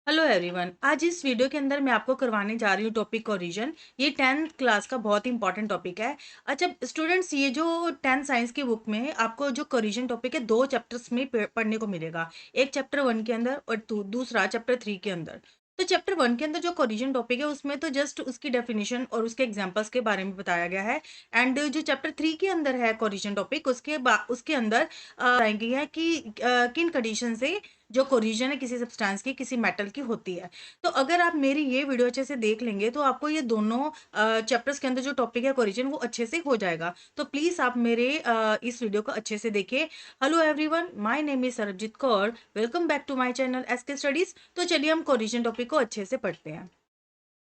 Hello everyone. आज इस video के अंदर मैं आपको करवाने जा रही हूँ टॉपिक कोरिजन। ये 10th क्लास का बहुत इंपॉर्टेंट टॉपिक है। अच्छा स्टूडेंट्स, ये जो 10th साइंस की बुक में आपको जो कोरिजन टॉपिक है दो चैप्टर्स में पढ़ने को मिलेगा। एक चैप्टर 1 के अंदर और दूसरा चैप्टर 3 के अंदर। तो चैप्टर 1 के अंदर जो कोरिजन टॉपिक है उसमें तो जस्ट उसकी डेफिनेशन और उसके एग्जांपल्स के बारे में बताया गया है। एंड जो चैप्टर 3 के अंदर है कोरिजन टॉपिक उसके अंदर बताई गई है कि किन कंडीशन से जो कोरिजन है किसी सब्सटेंस की किसी मेटल की होती है। तो अगर आप मेरी ये वीडियो अच्छे से देख लेंगे तो आपको ये दोनों चैप्टर्स के अंदर जो टॉपिक है कोरिजन वो अच्छे से हो जाएगा। तो प्लीज़ आप मेरे इस वीडियो को अच्छे से देखिए। Hello everyone, my name is Sarabjeet Kaur. Welcome back to my channel SK studies. तो चलिए हम कोरिजन टॉपिक को अच्छे से पढ़ते हैं।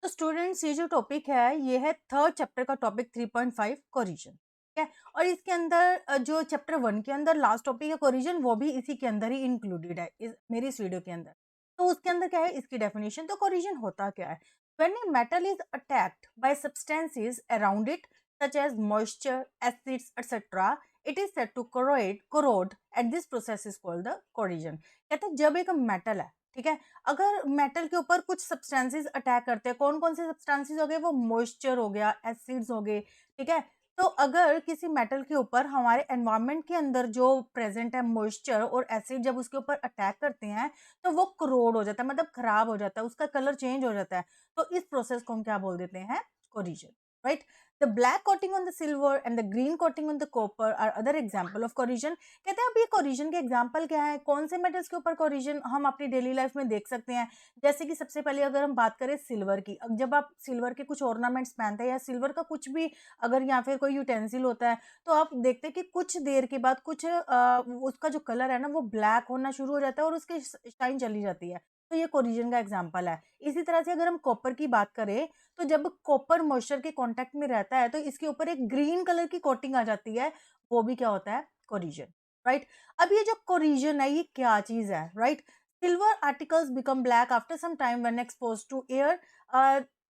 तो स्टूडेंट्स, ये जो टॉपिक है ये है थर्ड चैप्टर का टॉपिक 3.5 कोरिजन। ठीक है। और इसके अंदर जो चैप्टर 1 के अंदर लास्ट टॉपिक है कोरिजन, वो भी इसी के अंदर ही इंक्लूडेड है मेरी इस वीडियो के अंदर। तो उसके अंदर क्या है, इसकी डेफिनेशन। तो कोरिजन होता क्या है? When a metal is attacked by substances around it such as moisture, acids etcetera, it is said to corrode and this process is called the corrosion. कहते हैं जब एक मेटल है, ठीक है, अगर मेटल के ऊपर कुछ सब्सटेंसेस अटैक करते हैं, कौन कौन से सब्सटेंसेस हो गए, वो मॉइस्चर हो गया, एसिड्स हो गए, ठीक है। तो अगर किसी मेटल के ऊपर हमारे एनवायरनमेंट के अंदर जो प्रेजेंट है मॉइस्चर और एसिड जब उसके ऊपर अटैक करते हैं तो वो करोड हो जाता है, मतलब खराब हो जाता है, उसका कलर चेंज हो जाता है। तो इस प्रोसेस को हम क्या बोल देते हैं? Corrosion, right. The black coating on the silver and the green coating on the copper are other example of corrosion। कहते हैं अब ये कोरिजन के एग्जाम्पल क्या है, कौन से मेटल्स के ऊपर कोरिजन हम अपनी डेली लाइफ में देख सकते हैं। जैसे कि सबसे पहले अगर हम बात करें सिल्वर की, अब जब आप सिल्वर के कुछ ऑर्नामेंट्स पहनते हैं या सिल्वर का कुछ भी अगर या फिर कोई यूटेंसिल होता है, तो आप देखते हैं कि कुछ देर के बाद कुछ उसका जो कलर है ना वो ब्लैक होना शुरू हो जाता है और उसकी शाइन चली जाती है। तो ये कोरिजन का एग्जाम्पल है। इसी तरह से अगर हम कॉपर की बात करें, तो जब कॉपर मॉइस्चर के कांटेक्ट में रहता है तो इसके ऊपर एक ग्रीन कलर की कोटिंग आ जाती है, वो भी क्या होता है? Corrosion, right. अब ये जो कोरिजन है ये क्या चीज है, right? Silver articles become black after some time when exposed to air.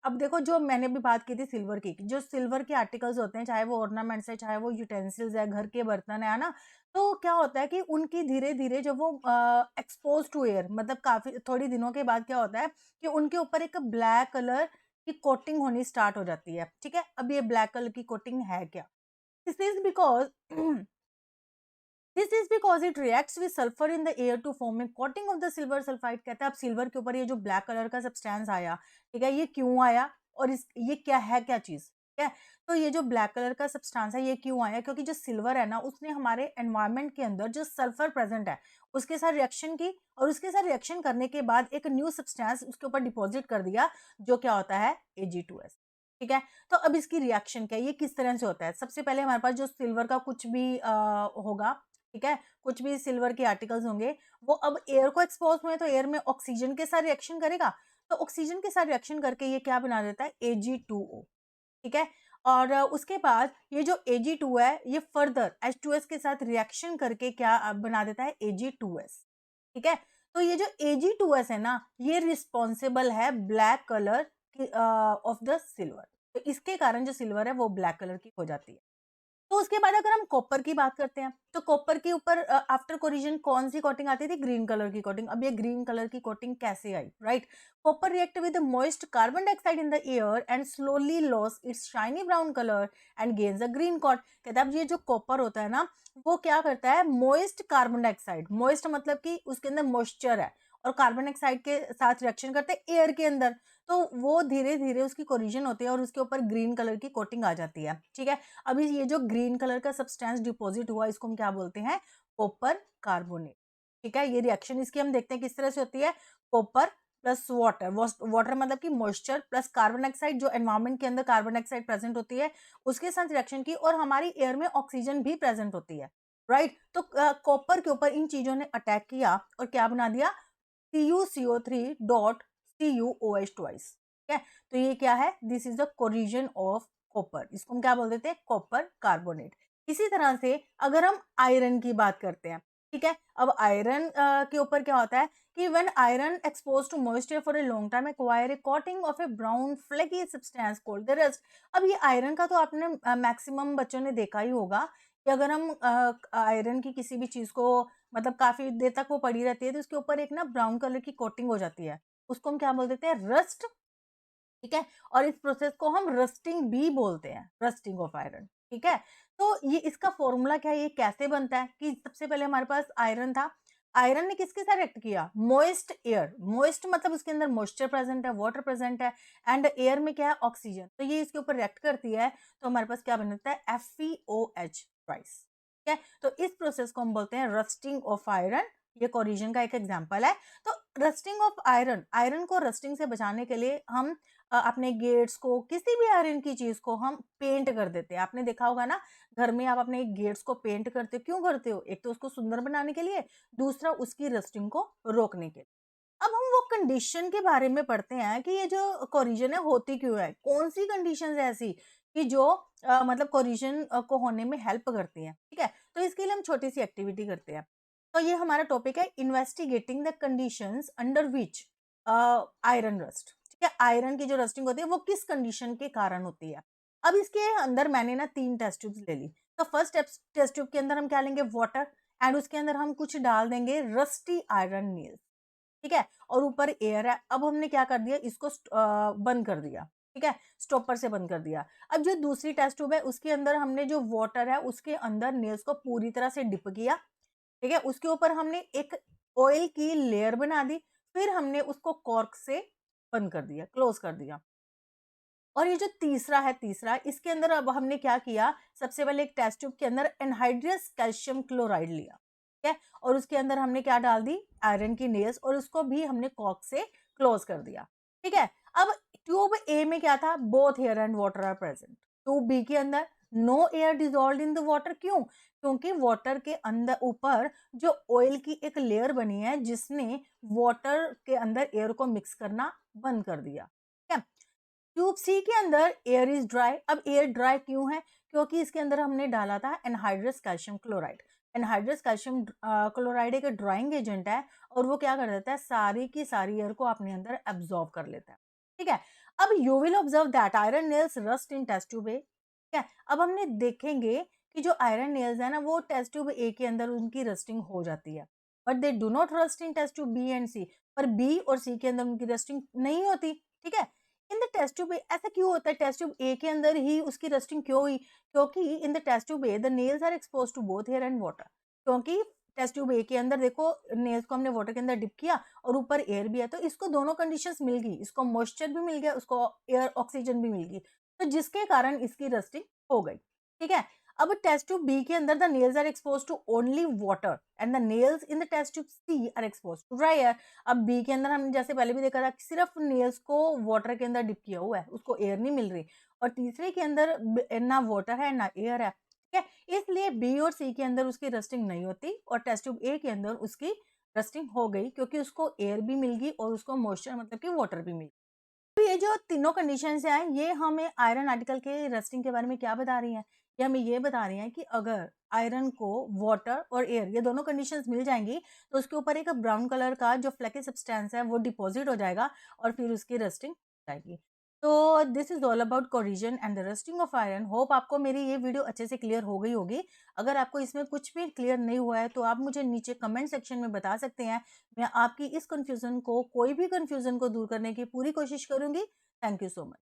अब देखो, जो मैंने भी बात की थी सिल्वर की, जो सिल्वर के आर्टिकल्स होते हैं, चाहे वो ऑर्नामेंट्स है, चाहे वो यूटेंसिल्स है, घर के बर्तन है ना, तो क्या होता है कि उनकी धीरे धीरे जब वो एक्सपोज टू एयर, मतलब काफी थोड़ी दिनों के बाद क्या होता है कि उनके ऊपर एक ब्लैक कलर की कोटिंग होनी स्टार्ट हो जाती है। ठीक है, अब ये ब्लैक कलर की कोटिंग है क्या? This is because this is because it reacts with sulphur in the air to form a coating of the silver sulphide. कहता है अब सिल्वर के ऊपर ये जो ब्लैक कलर का सब्सटेंस आया, ठीक है, ये क्यों आया और इस ये क्या है, क्या चीज, ठीक है। तो ये जो ब्लैक कलर का सब्सटेंस है ये क्यों आया? क्योंकि जो सिल्वर है ना उसने हमारे एनवायरनमेंट के अंदर जो सल्फर प्रेजेंट है उसके साथ रिएक्शन की, और उसके साथ रिएक्शन करने के बाद एक न्यू सब्सटेंस उसके ऊपर डिपॉजिट कर दिया, जो क्या होता है? Ag2S। ठीक है। तो अब इसकी रिएक्शन क्या है, ये किस तरह से होता है? सबसे पहले हमारे पास जो सिल्वर का कुछ भी होगा, ठीक है, कुछ भी सिल्वर के आर्टिकल्स होंगे, वो अब एयर को एक्सपोज हुए तो एयर में ऑक्सीजन के साथ रिएक्शन करेगा। तो ऑक्सीजन के साथ रिएक्शन करके ये क्या बना देता है? Ag2O। ठीक है। और उसके बाद ये जो Ag2 है ये फर्दर H2S के साथ रिएक्शन करके क्या बना देता है? Ag2S। ठीक है। तो ये जो Ag2S है ना, ये रिस्पॉन्सिबल है black colour of the silver. तो इसके कारण जो सिल्वर है वो ब्लैक कलर की हो जाती है। तो उसके बाद अगर हम कॉपर की बात करते हैं, तो कॉपर के ऊपर आफ्टर कोरिजन कौन सी कोटिंग आती थी? ग्रीन कलर की कोटिंग। अब ये ग्रीन कलर की कोटिंग कैसे आई, right? Copper react with moist carbon dioxide in the air and slowly loses its shiny brown colour and gains a green coat. कहता है अब ये जो कॉपर होता है ना, वो क्या करता है? मोइस्ट कार्बन डाइऑक्साइड, मोइस्ट मतलब कि उसके अंदर मॉइस्चर है, और कार्बन डाइऑक्साइड के साथ रिएक्शन करते हैं एयर के अंदर, तो वो धीरे धीरे उसकी कोरिजन होती है और उसके ऊपर ग्रीन कलर की कोटिंग आ जाती है। ठीक है। अभी ये जो ग्रीन कलर का सब्सटेंस डिपॉजिट हुआ इसको हम क्या बोलते हैं? Copper carbonate. ठीक है। ये रिएक्शन इसकी हम देखते हैं किस तरह से होती है। कॉपर प्लस वाटर, वाटर मतलब कि मॉइस्चर प्लस कार्बन डाइऑक्साइड, जो एनवायरनमेंट के अंदर कार्बन डाइऑक्साइड प्रेजेंट होती है उसके साथ रिएक्शन की, और हमारी एयर में ऑक्सीजन भी प्रेजेंट होती है, राइट। तो कॉपर के ऊपर इन चीजों ने अटैक किया और क्या बना दिया? CuCO3 dot CuOH twice. ठीक है। तो ये क्या है? This is the corrosion of copper. इसको हम क्या बोल देते हैं? Copper carbonate. इसी तरह से अगर हम आयरन की बात करते हैं, ठीक है, अब आयरन के ऊपर क्या होता है कि when iron expose to moisture for a long time acquire a coating of a brown flaky substance called the rust. अब ये आयरन का तो आपने मैक्सिमम बच्चों ने देखा ही होगा कि अगर हम आयरन की किसी भी चीज को, मतलब काफी देर तक वो पड़ी रहती है, तो उसके ऊपर एक ना ब्राउन कलर की कोटिंग हो जाती है, उसको हम क्या बोल देते हैं, रस्ट, ठीक है। और इस प्रोसेस को हम रस्टिंग भी बोलते हैं, रस्टिंग ऑफ आयरन, ठीक है। तो ये इसका फॉर्मूला क्या है, ये कैसे बनता है कि सबसे पहले हमारे पास आयरन था, आयरन ने किसके साथ रिएक्ट किया, मोइस्ट एयर, मोइस्ट मतलब उसके अंदर मॉइस्चर प्रेजेंट है, वाटर प्रेजेंट है, एंड एयर में क्या है, ऑक्सीजन, तो ये इसके ऊपर रिएक्ट करती है, तो हमारे पास क्या बनता है, FeOH ट्वाइस, ठीक है। तो इस प्रोसेस को हम बोलते हैं रस्टिंग ऑफ आयरन, ये कोरिजन का एक एग्जांपल है। तो रस्टिंग ऑफ आयरन, आयरन को रस्टिंग से बचाने के लिए हम अपने गेट्स को, किसी भी आयरन की चीज को हम पेंट कर देते हैं। आपने देखा होगा ना, घर में आप अपने गेट्स को पेंट करते हो, क्यों करते हो, एक तो उसको सुंदर बनाने के लिए, दूसरा उसकी रस्टिंग को रोकने के लिए। अब हम वो कंडीशन के बारे में पढ़ते हैं कि ये जो कोरिजन है होती क्यों है, कौन सी कंडीशन है ऐसी कि जो मतलब कोरिजन को होने में हेल्प करती है, ठीक है। तो इसके लिए हम छोटी सी एक्टिविटी करते हैं। तो ये हमारा टॉपिक है, investigating the conditions under which iron rust, ठीक है। आयरन की जो रस्टिंग होती है वो किस कंडीशन के कारण होती है। अब इसके अंदर मैंने ना 3 टेस्ट ट्यूब्स ले ली। तो फर्स्ट टेस्ट ट्यूब के अंदर हम क्या लेंगे, वाटर, एंड उसके अंदर हम कुछ डाल देंगे रस्टी आयरन नील, ठीक है। और ऊपर एयर है। अब हमने क्या कर दिया, इसको बंद कर दिया, ठीक है, स्टॉपर से बंद कर दिया। अब जो दूसरी टेस्ट ट्यूब है उसके अंदर हमने जो वाटर है उसके अंदर नेल्स को पूरी तरह से डिप किया, ठीक है। उसके ऊपर हमने एक ऑयल की लेयर बना दी, फिर हमने उसको कॉर्क से बंद कर दिया, क्लोज कर दिया। और ये जो तीसरा है, तीसरा इसके अंदर अब हमने क्या किया, सबसे पहले एक टेस्ट ट्यूब के अंदर एनहाइड्रस कैल्शियम क्लोराइड लिया, ठीक है। और उसके अंदर हमने क्या डाल दी, आयरन की नेल्स, और उसको भी हमने कॉर्क से क्लोज कर दिया, ठीक है। अब ट्यूब ए में क्या था, both air and water are present. Tube B के अंदर no air dissolve in the water, क्यों, क्योंकि वाटर के अंदर ऊपर जो ऑयल की एक लेयर बनी है जिसने वाटर के अंदर एयर को मिक्स करना बंद कर दिया, ठीक है। ट्यूब सी के अंदर एयर इज ड्राई। अब एयर ड्राई क्यों है, क्योंकि इसके अंदर हमने डाला था anhydrous calcium chloride. Anhydrous calcium chloride एक ड्राइंग एजेंट है, और वो क्या कर देता है, सारी की सारी एयर को अपने अंदर एब्जॉर्ब कर लेता है, ठीक है। अब you will observe that iron nails rust in test tube A, ठीक है। अब हमने देखेंगे कि जो आयरन नेल्स है ना वो टेस्ट ट्यूब ए के अंदर उनकी रस्टिंग हो जाती है, but they do not rust in test tube B and C. पर बी और सी के अंदर उनकी रस्टिंग नहीं होती, ठीक है। In the test tube A ऐसा क्यों होता है, टेस्ट ट्यूब ए के अंदर ही उसकी रस्टिंग क्यों हुई, क्योंकि in the test tube A the nails are expose to both air and water. क्योंकि टेस्ट ट्यूब ए के अंदर देखो, नेल्स को हमने वाटर के अंदर डिप किया और ऊपर एयर भी है, तो इसको दोनों कंडीशंस मिल गई, इसको मॉइस्चर भी मिल गया, उसको एयर ऑक्सीजन भी मिल गई, तो जिसके कारण इसकी रस्टिंग हो गई, ठीक है। अब टेस्ट ट्यूब बी के अंदर the nails are expose to only water, and the nails in the test tube C are expose to dry air. अब बी के अंदर हमने जैसे पहले भी देखा था कि सिर्फ नेल्स को वाटर के अंदर डिप किया हुआ है, उसको एयर नहीं मिल रही, और तीसरे के अंदर ना वाटर है ना एयर है, ठीक है। इसलिए बी और सी के अंदर उसकी रस्टिंग नहीं होती, और टेस्ट ट्यूब ए के अंदर उसकी रस्टिंग हो गई, क्योंकि उसको एयर भी मिल गई और उसको मॉइस्चर मतलब कि वाटर भी मिल गई। तो ये जो तीनों कंडीशंस हैं ये हमें आयरन आर्टिकल के रस्टिंग के बारे में क्या बता रही हैं, ये हमें ये बता रही हैं कि अगर आयरन को वाटर और एयर ये दोनों कंडीशंस मिल जाएंगी तो उसके ऊपर एक ब्राउन कलर का जो फ्लैकी सब्सटेंस है वो डिपॉजिट हो जाएगा और फिर उसकी रस्टिंग हो जाएगी। तो this is all about corrosion and the rusting of iron. Hope आपको मेरी ये वीडियो अच्छे से क्लियर हो गई होगी। अगर आपको इसमें कुछ भी क्लियर नहीं हुआ है तो आप मुझे नीचे कमेंट सेक्शन में बता सकते हैं। मैं आपकी इस कंफ्यूजन को, कोई भी कंफ्यूजन को दूर करने की पूरी कोशिश करूंगी। Thank you so much.